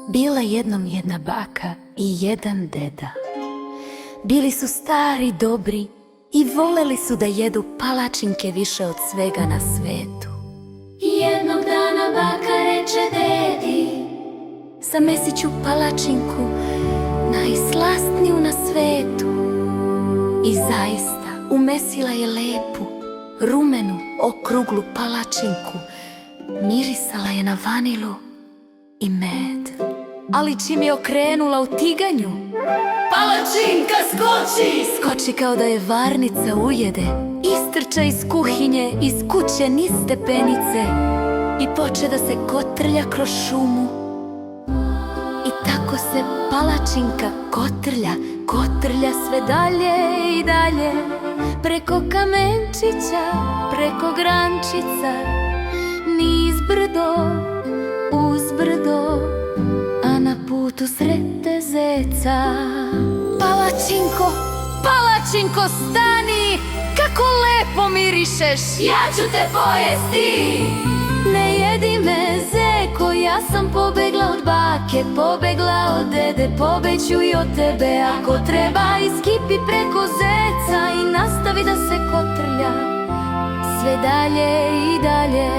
Bila jednom jedna baka i jedan deda. Bili su stari, dobri i voleli su da jedu palačinke više od svega na svetu. Jednog dana baka reče dedi: zamesit ću palačinku, najslastniju na svetu. I zaista umesila je lepu, rumenu, okruglu palačinku. Mirisala je na vanilu i med. Ali čim je okrenula u tiganju, palačinka skoči! Skoči kao da je varnica ujede. Istrča iz kuhinje, iz kuće niz stepenice i poče da se kotrlja kroz šumu. I tako se palačinka kotrlja, kotrlja sve dalje i dalje, preko kamenčića, preko grančica, niz brdo, uz brdo, a na putu srete zeca. Palačinko, palačinko, stani! Kako lepo mirišeš! Ja ću te pojesti! Ne jedi me, zeko, ja sam pobegla od bake, pobegla od dede, pobeću i od tebe. Ako treba, iskipi preko zeca i nastavi da se kotrlja sve dalje i dalje.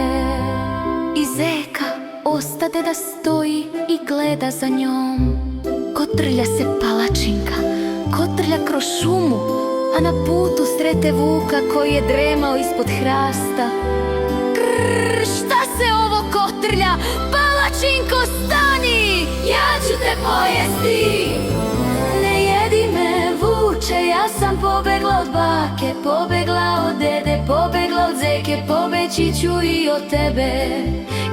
I zeka ostade da stoji i gleda za njom. Kotrlja se palačinka, kotrlja kroz šumu, a na putu srete vuka koji je dremao ispod hrasta. Krrr, šta se ovo kotrlja? Palačinko, stani! Ja ću te pojesti! Ne jedi me, vuče, ja sam pobegla od bake, pobegla od dede, pobegla od zeke, pobeći ću i od tebe.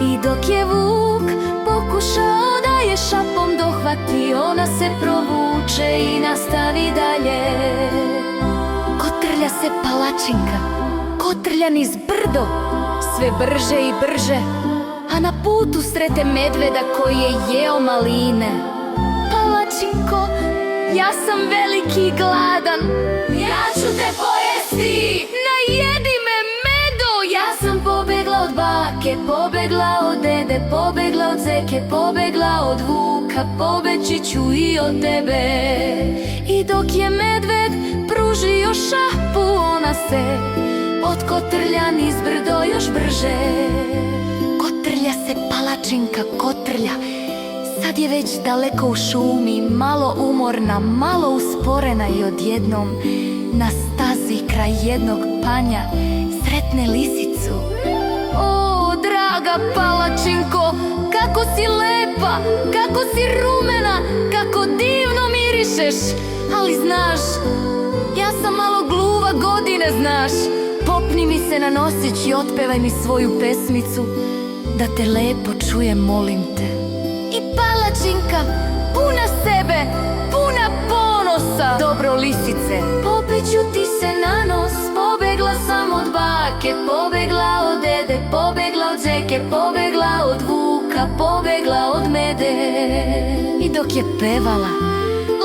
I dok je vuk pokušao da je šapom dohvati, ona se provuče i nastavi dalje. Kotrlja se palačinka, kotrlja niz brdo, sve brže i brže, a na putu srete medveda koji je jeo maline. Palačinko, ja sam veliki i gladan, ja ću te pojesti! Najedi me, medo! Ja sam pobegla od bake, pobegla od dede, pobegla od zeke, pobegla od vuka, pobeći ću i od tebe. I dok je medved pružio šapu, ona se otkotrlja niz brdo još brže. Kotrlja se palačinka, kotrlja. Sad je već daleko u šumi, malo umorna, malo usporena i odjednom na stazi kraj jednog panja sretne lisicu. O, draga palačinko, kako si lepa, kako si rumena, kako divno mirišeš. Ali znaš, ja sam malo gluva, godine znaš. Popni mi se na nosić i otpevaj mi svoju pesmicu, da te lepo čujem, molim te. I palačinka, puna sebe, puna ponosa. Dobro, lisice, popeću ti se na nos. Pobegla sam od bake, pobegla od dede, pobegla od zeke, pobegla od vuka, pobegla od mede. I dok je pevala,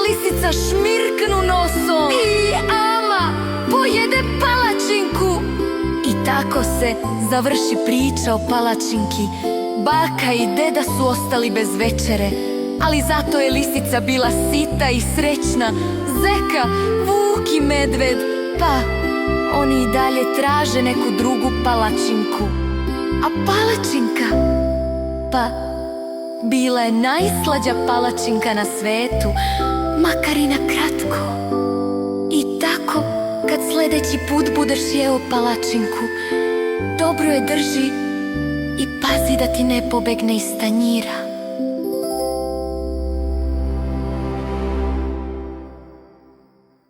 lisica šmirknu nosom i ama pojede palačinku. I tako se završi priča o palačinki. Baka i deda su ostali bez večere, ali zato je lisica bila sita i srećna. Zeka, vuk i medved, pa oni i dalje traže neku drugu palačinku. A palačinka, pa bila je najslađa palačinka na svetu, makar i na kratko. I tako, kad sledeći put budeš jeo palačinku, dobro je drži i pazi da ti ne pobegne iz tanjira.